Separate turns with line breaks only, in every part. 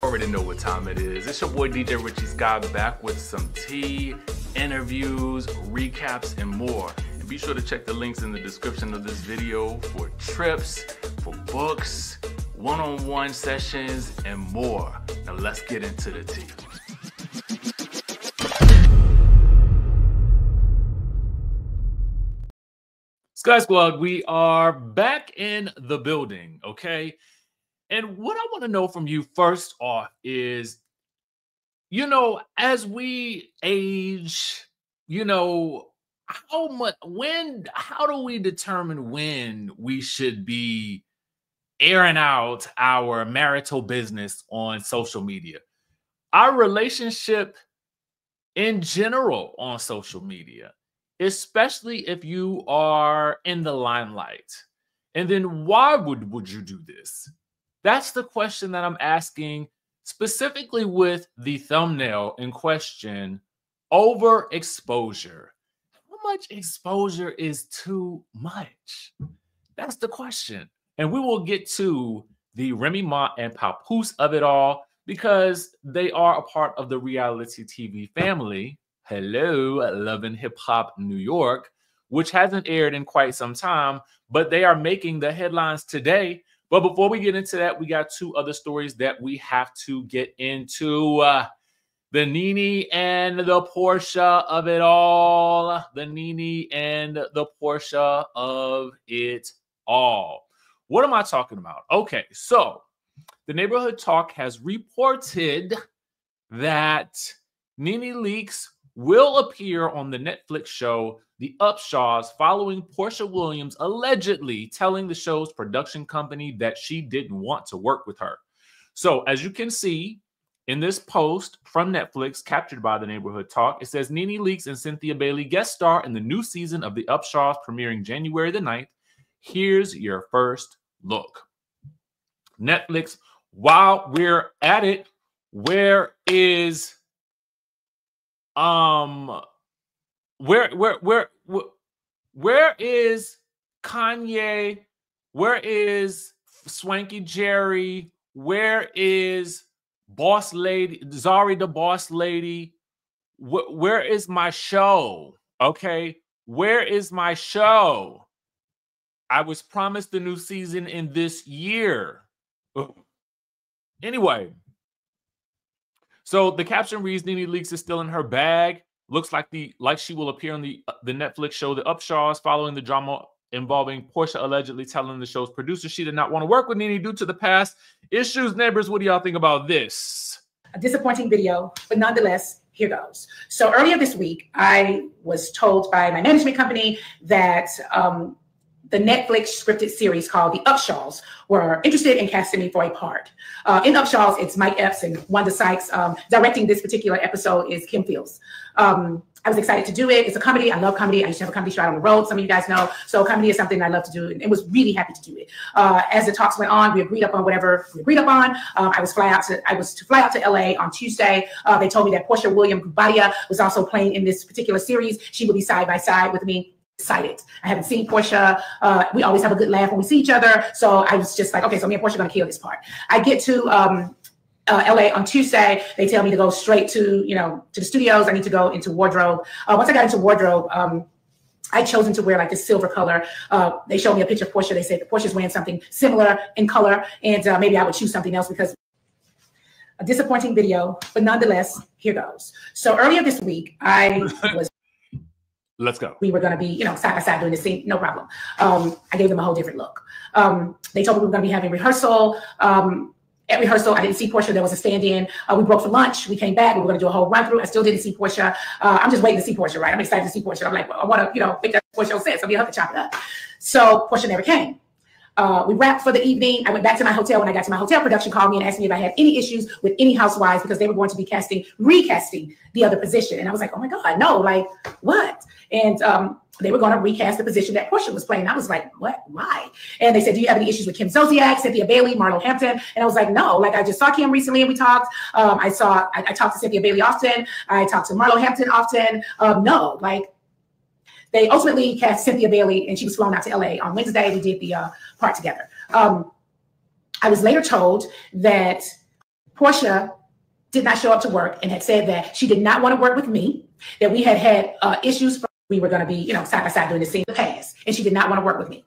Already know what time it is. It's your boy DJ Richie Scott back with some tea, interviews, recaps, and more. And be sure to check the links in the description of this video for trips, for books, one-on-one sessions, and more. Now let's get into the tea. Sky Squad, we are back in the building, okay? And what I want to know from you first off is, as we age, how do we determine when we should be airing out our marital business on social media? Our relationship in general on social media, especially if you are in the limelight. And then why would you do this? That's the question that I'm asking, specifically with the thumbnail in question, overexposure. How much exposure is too much? That's the question. And we will get to the Remy Ma and Papoose of it all, because they are a part of the reality TV family. Hello, Love and Hip Hop New York, which hasn't aired in quite some time, but they are making the headlines today. But before we get into that, we got two other stories that we have to get into. The Nene and the Portia of it all. The Nene and the Portia of it all. What am I talking about? Okay, so the Neighborhood Talk has reported that Nene Leakes will appear on the Netflix show The Upshaws following Portia Williams allegedly telling the show's production company that she didn't want to work with her. So as you can see in this post from Netflix captured by the Neighborhood Talk, it says Nene Leakes and Cynthia Bailey guest star in the new season of The Upshaws premiering January the 9th. Here's your first look. Netflix, while we're at it, where is Kanye? Where is Swanky Jerry? Where is Boss Lady, Zari the Boss Lady? Where is my show? Okay, where is my show? I was promised the new season in this year. Anyway, so the caption reads, Nene Leakes is still in her bag. Looks like she will appear on the Netflix show The Upshaws following the drama involving Portia allegedly telling the show's producer she did not want to work with Nene due to the past issues. Neighbors, what do y'all think about this?
A disappointing video, but nonetheless, here goes. So earlier this week, I was told by my management company that the Netflix scripted series called The Upshaws were interested in casting me for a part. In Upshaws, it's Mike Epps and Wanda Sykes. Directing this particular episode is Kim Fields. I was excited to do it. It's a comedy. I love comedy. I used to have a comedy show out on the road. Some of you guys know. So comedy is something I love to do, and was really happy to do it. As the talks went on, we agreed upon whatever we agreed upon. I was to fly out to LA on Tuesday. They told me that Portia Williams Gubadia was also playing in this particular series. She will be side by side with me. Excited. I haven't seen Portia. We always have a good laugh when we see each other. So I was just like, okay, so me and Portia are going to kill this part. I get to LA on Tuesday. They tell me to go straight to, to the studios. I need to go into wardrobe. Once I got into wardrobe, I chosen to wear like this silver color. They showed me a picture of Portia. They said Portia's wearing something similar in color, and maybe I would choose something else because a disappointing video, but nonetheless, here goes. So earlier this week, I was
Let's go.
We were going to be, side by side doing the scene. No problem. I gave them a whole different look. They told me we were going to be having rehearsal. At rehearsal, I didn't see Portia. There was a stand-in. We broke for lunch. We came back. We were going to do a whole run-through. I still didn't see Portia. I'm just waiting to see Portia, right? I'm excited to see Portia. I'm like, well, I want to, make that Portia sense. So we have to chop it up. So Portia never came. We wrapped for the evening. I went back to my hotel. When I got to my hotel, production called me and asked me if I had any issues with any housewives because they were going to be recasting the other position. And I was like, oh my God, no, like what? And they were going to recast the position that Portia was playing. I was like, what? Why? And they said, do you have any issues with Kim Zolciak, Cynthia Bailey, Marlo Hampton? And I was like, no, like I just saw Kim recently and we talked. I talked to Cynthia Bailey often. I talked to Marlo Hampton often. No, like they ultimately cast Cynthia Bailey and she was flown out to LA on Wednesday. We did the part together. I was later told that Portia did not show up to work and had said that she did not want to work with me, that we had issues. We were going to be, side by side doing the scene in the past, and she did not want to work with me.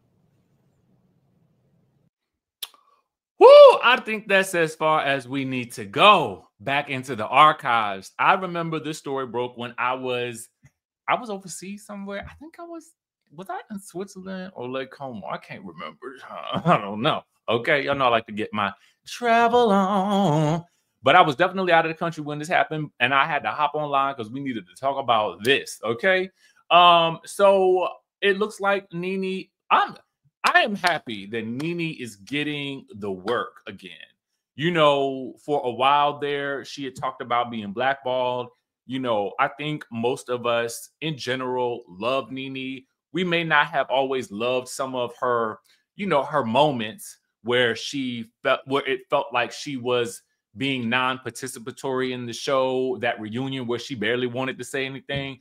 Woo! I think that's as far as we need to go back into the archives. I remember this story broke when I was overseas somewhere. I think was I in Switzerland or Lake Como? I can't remember. I don't know. Okay, y'all know I like to get my travel on. But I was definitely out of the country when this happened, and I had to hop online because we needed to talk about this. Okay. So it looks like NeNe, I am happy that NeNe is getting the work again. For a while there, she had talked about being blackballed. I think most of us in general love NeNe. We may not have always loved some of her, her moments where it felt like she was being non-participatory in the show, that reunion where she barely wanted to say anything,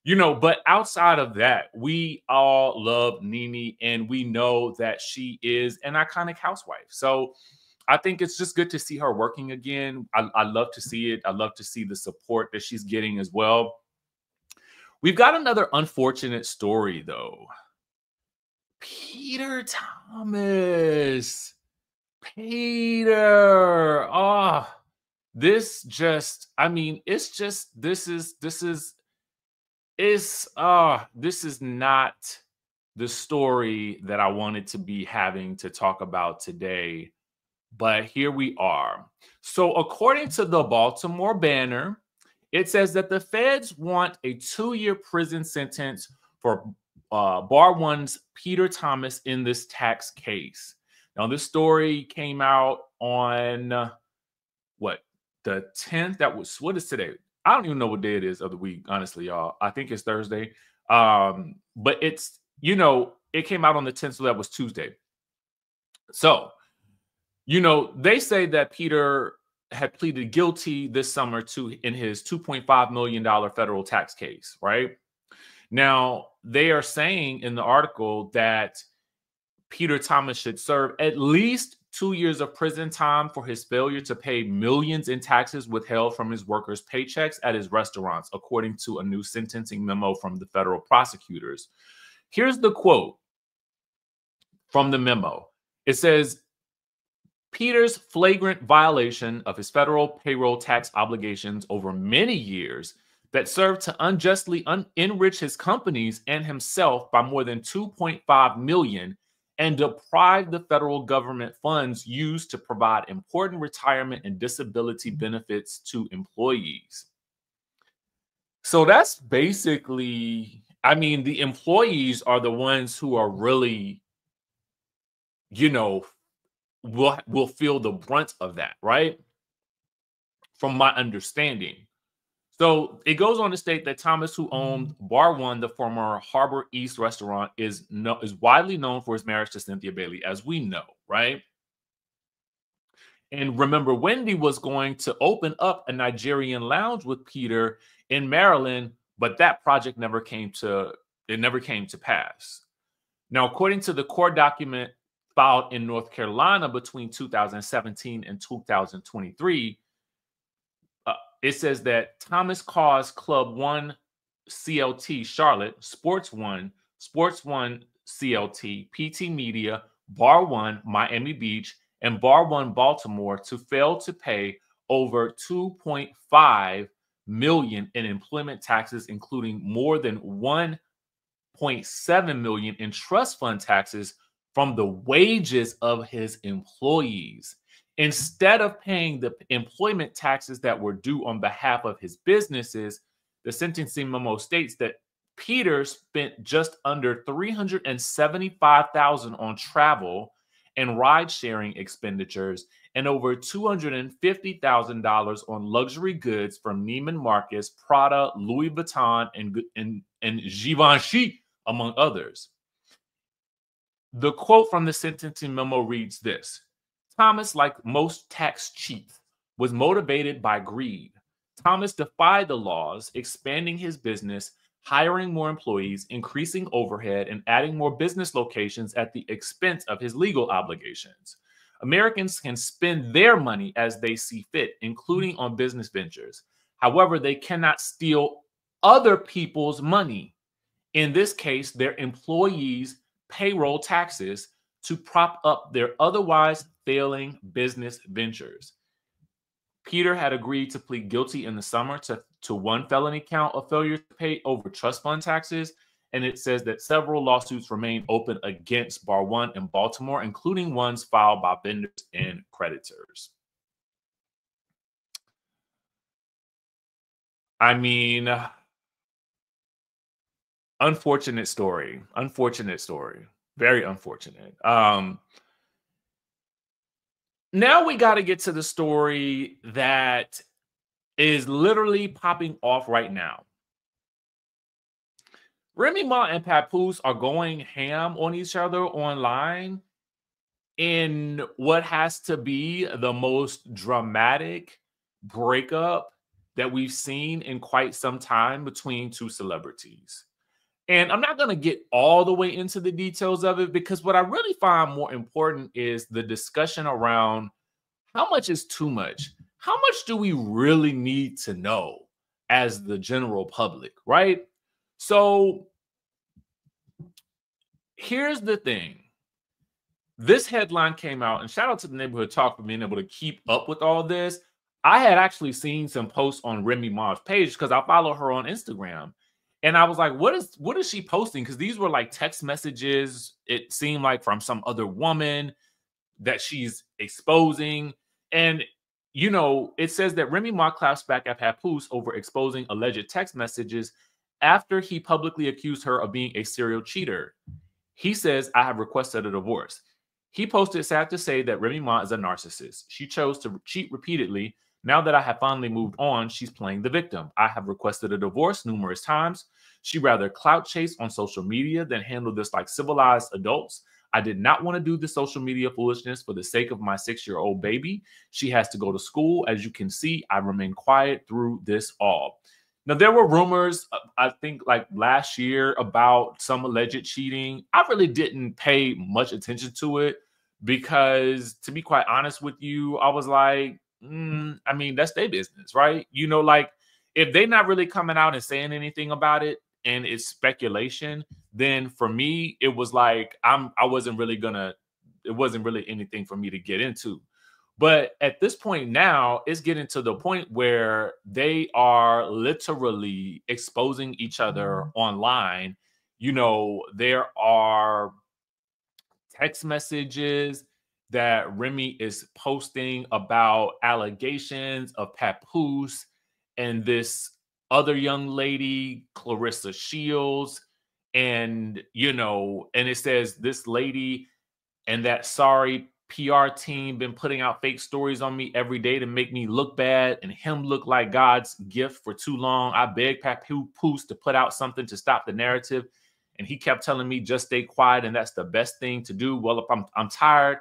but outside of that, we all love NeNe, and we know that she is an iconic housewife. So I think it's just good to see her working again. I love to see it. I love to see the support that she's getting as well. We've got another unfortunate story, though. Peter Thomas. Peter. Oh, this is not the story that I wanted to be having to talk about today, but here we are. So according to the Baltimore Banner, it says that the feds want a 2-year prison sentence for Bar One's Peter Thomas in this tax case. Now, this story came out on the 10th. What is today? I don't even know what day it is of the week, honestly, y'all. I think it's Thursday. But it's, it came out on the 10th, so that was Tuesday. So, they say that Peter had pleaded guilty this summer in his $2.5 million federal tax case, right? Now, they are saying in the article that Peter Thomas should serve at least 2 years of prison time for his failure to pay millions in taxes withheld from his workers' paychecks at his restaurants, according to a new sentencing memo from the federal prosecutors. Here's the quote from the memo. It says, Peter's flagrant violation of his federal payroll tax obligations over many years that served to unjustly enrich his companies and himself by more than $2.5 million and deprive the federal government funds used to provide important retirement and disability benefits to employees. So that's basically, the employees are the ones who are really, will feel the brunt of that, right? From my understanding. So it goes on to state that Thomas, who owned Bar One, the former Harbor East restaurant, is widely known for his marriage to Cynthia Bailey, as we know, right? And remember, Wendy was going to open up a Nigerian lounge with Peter in Maryland, but that project never came to pass. Now, according to the court document filed in North Carolina between 2017 and 2023, it says that Thomas caused Club One CLT Charlotte, Sports One CLT, PT Media, Bar One Miami Beach, and Bar One Baltimore to fail to pay over $2.5 million in employment taxes, including more than $1.7 million in trust fund taxes from the wages of his employees. Instead of paying the employment taxes that were due on behalf of his businesses, the sentencing memo states that Peter spent just under $375,000 on travel and ride-sharing expenditures and over $250,000 on luxury goods from Neiman Marcus, Prada, Louis Vuitton, and Givenchy, among others. The quote from the sentencing memo reads this: Thomas, like most tax cheats, was motivated by greed. Thomas defied the laws, expanding his business, hiring more employees, increasing overhead, and adding more business locations at the expense of his legal obligations. Americans can spend their money as they see fit, including on business ventures. However, they cannot steal other people's money. In this case, their employees' payroll taxes to prop up their otherwise failing business ventures. Peter had agreed to plead guilty in the summer to one felony count of failure to pay over trust fund taxes. And it says that several lawsuits remain open against Bar One in Baltimore, including ones filed by vendors and creditors. I mean, unfortunate story. Unfortunate story. Very unfortunate. Now we got to get to the story that is literally popping off right now. Remy Ma and Papoose are going ham on each other online in what has to be the most dramatic breakup that we've seen in quite some time between two celebrities. And I'm not going to get all the way into the details of it, because what I really find more important is the discussion around how much is too much. How much do we really need to know as the general public, right? So here's the thing. This headline came out, and shout out to the Neighborhood Talk for being able to keep up with all this. I had actually seen some posts on Remy Ma's page because I follow her on Instagram. And I was like, what is she posting? Because these were like text messages, it seemed like, from some other woman that she's exposing. And, you know, it says that Remy Ma claps back at Papoose over exposing alleged text messages after he publicly accused her of being a serial cheater. He says, I have requested a divorce. He posted, sad to say that Remy Ma is a narcissist. She chose to cheat repeatedly. Now that I have finally moved on, she's playing the victim. I have requested a divorce numerous times. She rather clout chase on social media than handle this like civilized adults. I did not want to do the social media foolishness for the sake of my 6-year-old baby. She has to go to school. As you can see, I remain quiet through this all. Now, there were rumors, I think like last year, about some alleged cheating. I really didn't pay much attention to it because, to be quite honest with you, I was like, I mean, that's their business, right? You know, like if they're not really coming out and saying anything about it and it's speculation, then for me, it was like it wasn't really anything for me to get into. But at this point now, it's getting to the point where they are literally exposing each other online. You know, there are text messages that Remy is posting about allegations of Papoose and this other young lady, Clarissa Shields. And, you know, and it says this lady and that sorry PR team been putting out fake stories on me every day to make me look bad and him look like God's gift for too long. I begged Papoose to put out something to stop the narrative, and he kept telling me just stay quiet and that's the best thing to do. Well, if I'm tired.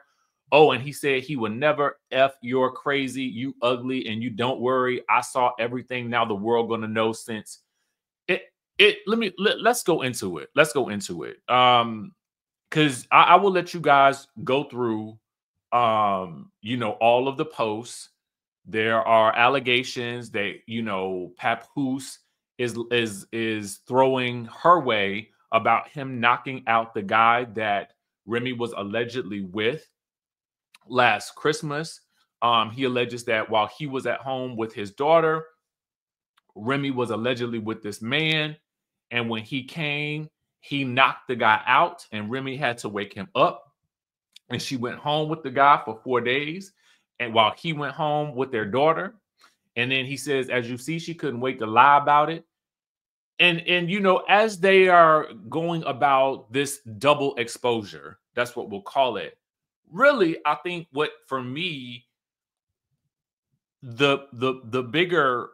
Oh, and he said he would never F you're crazy, you ugly, and you don't worry. I saw everything. Now the world gonna know since let's go into it. Let's go into it. Because I will let you guys go through you know, all of the posts. There are allegations that, you know, Papoose is throwing her way about him knocking out the guy that Remy was allegedly with last Christmas. He alleges that while he was at home with his daughter, Remy was allegedly with this man. And when he came, he knocked the guy out and Remy had to wake him up. And she went home with the guy for 4 days. And while he went home with their daughter, and then he says, as you see, she couldn't wait to lie about it. And you know, as they are going about this double exposure, that's what we'll call it. Really, I think what for me, the bigger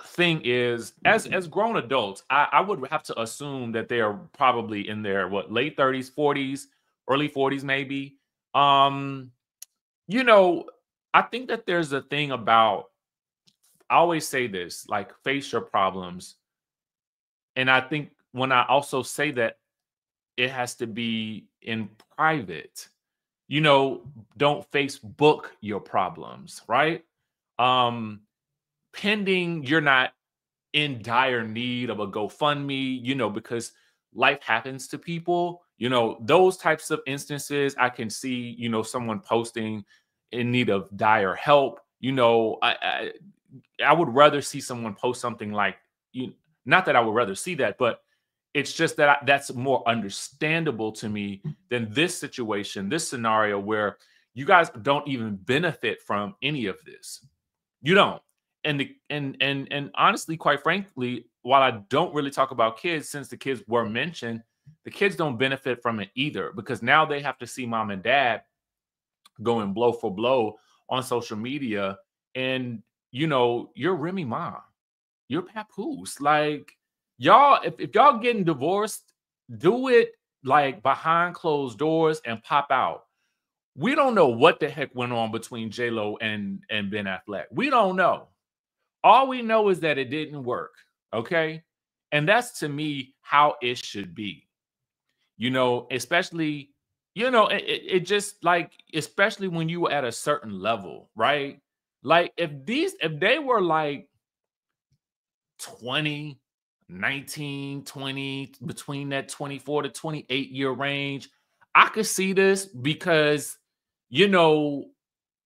thing is, as grown adults, I would have to assume that they are probably in their late 30s, 40s, early 40s, maybe. You know, I think that there's a thing about, I always say this, like, face your problems. And I think when I also say that, it has to be in private. you know, don't Facebook your problems, right? Pending you're not in dire need of a GoFundMe, you know, because life happens to people, you know, those types of instances I can see, you know, someone posting in need of dire help. You know, I would rather see someone post something like, you, not that I would rather see that, but it's just that that's more understandable to me than this situation, this scenario where you guys don't even benefit from any of this. You don't. And honestly, quite frankly, while I don't really talk about kids, since the kids were mentioned, the kids don't benefit from it either, because now they have to see mom and dad going blow for blow on social media. And, you know, you're Remy Ma, you're Papoose. Like, y'all, if y'all getting divorced, do it like behind closed doors and pop out. We don't know what the heck went on between J-Lo and Ben Affleck. We don't know. All we know is that it didn't work, okay? And that's, to me, how it should be. You know, especially, you know, it just like, especially when you were at a certain level, right? Like if they were like 20, 19, 20, between that 24 to 28 year range, I could see this because, you know,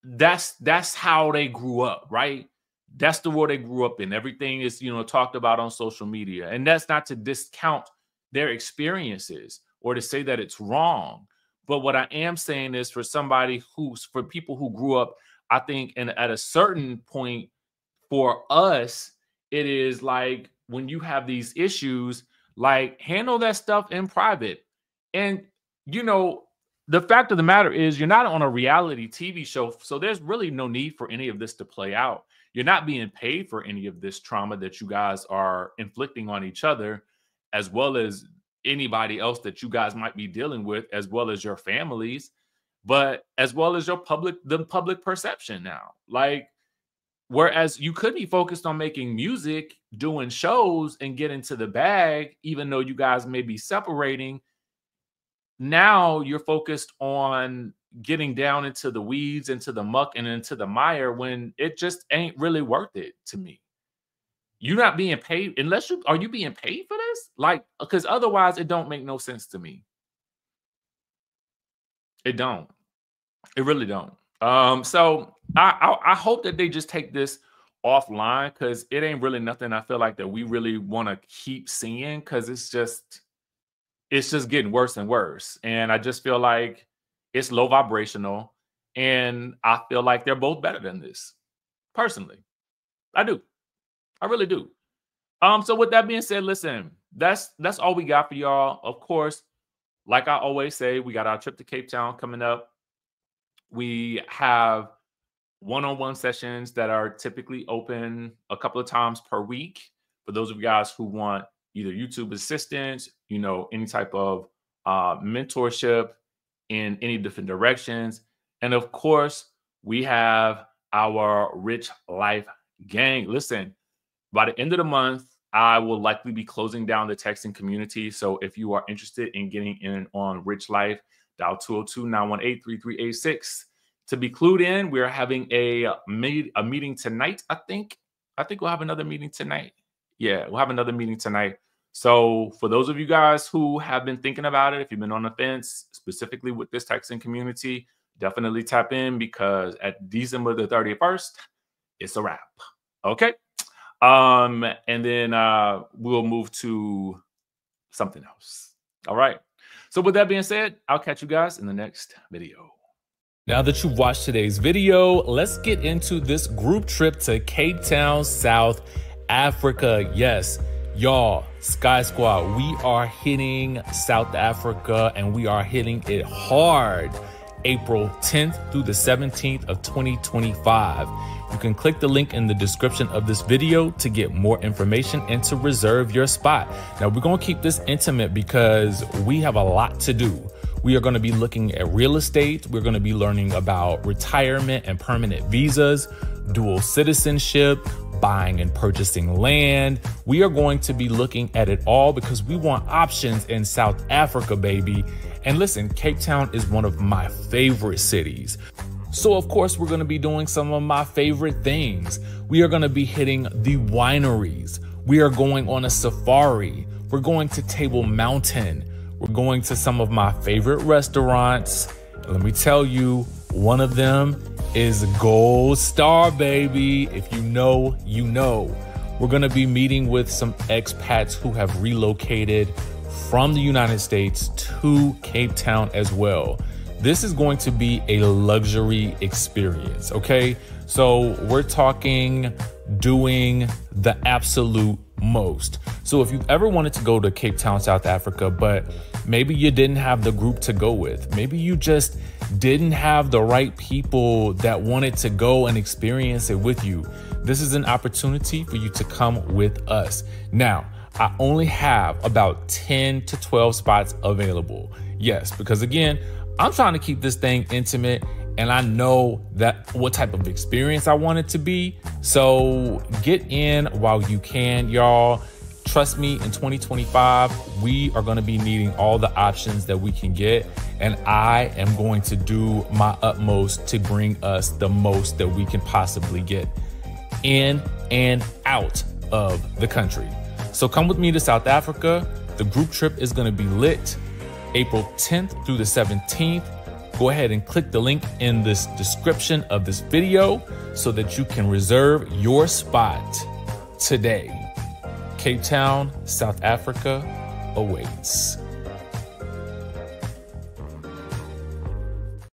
that's how they grew up, right? That's the world they grew up in. Everything is, you know, talked about on social media. And that's not to discount their experiences or to say that it's wrong. But what I am saying is for people who grew up, I think, and at a certain point for us, it is like when you have these issues, like handle that stuff in private. And, you know, the fact of the matter is you're not on a reality TV show. So there's really no need for any of this to play out. You're not being paid for any of this trauma that you guys are inflicting on each other, as well as anybody else that you guys might be dealing with, as well as your families, but as well as the public perception now. Like, whereas you could be focused on making music, doing shows, and get into the bag, even though you guys may be separating. Now you're focused on getting down into the weeds, into the muck, and into the mire when it just ain't really worth it to me. You're not being paid are you being paid for this? Like, because otherwise it don't make no sense to me. It don't. It really don't. So I hope that they just take this offline, because it ain't really nothing I feel like that we really want to keep seeing, because it's just getting worse and worse. And I just feel like it's low vibrational, and I feel like they're both better than this. Personally, I do. I really do. So with that being said, listen, that's all we got for y'all. Of course, like I always say, we got our trip to Cape Town coming up. We have one-on-one sessions that are typically open a couple of times per week for those of you guys who want either YouTube assistance, you know, any type of mentorship in any different directions. And of course, we have our Rich Life Gang. Listen, by the end of the month, I will likely be closing down the texting community. So if you are interested in getting in on Rich Life, dial 202-918-3386. To be clued in, we're having a meeting tonight, I think. I think we'll have another meeting tonight. Yeah, we'll have another meeting tonight. So for those of you guys who have been thinking about it, if you've been on the fence, specifically with this texting community, definitely tap in, because at December the 31st, it's a wrap. Okay. And then we'll move to something else. All right. So with that being said, I'll catch you guys in the next video. Now that you've watched today's video, let's get into this group trip to Cape Town, South Africa. Yes, y'all, Sky Squad, we are hitting South Africa, and we are hitting it hard. April 10th through the 17th of 2025. You can click the link in the description of this video to get more information and to reserve your spot. Now, we're going to keep this intimate because we have a lot to do. We are going to be looking at real estate. We're going to be learning about retirement and permanent visas, dual citizenship, buying and purchasing land. We are going to be looking at it all because we want options in South Africa, baby. And listen, Cape Town is one of my favorite cities. So of course, we're going to be doing some of my favorite things. We are going to be hitting the wineries. We are going on a safari. We're going to Table Mountain. We're going to some of my favorite restaurants. Let me tell you, one of them is Gold Star, baby. If you know, you know. We're going to be meeting with some expats who have relocated from the United States to Cape Town as well. This is going to be a luxury experience, okay? So we're talking doing the absolute most. So if you've ever wanted to go to Cape Town, South Africa, but maybe you didn't have the group to go with, maybe you just didn't have the right people that wanted to go and experience it with you, this is an opportunity for you to come with us. Now, I only have about 10 to 12 spots available. Yes, because again, I'm trying to keep this thing intimate and I know that what type of experience I want it to be. So get in while you can, y'all. Trust me, in 2025, we are going to be needing all the options that we can get. And I am going to do my utmost to bring us the most that we can possibly get in and out of the country. So come with me to South Africa. The group trip is going to be lit April 10th through the 17th. Go ahead and click the link in this description of this video so that you can reserve your spot today. Cape Town, South Africa awaits.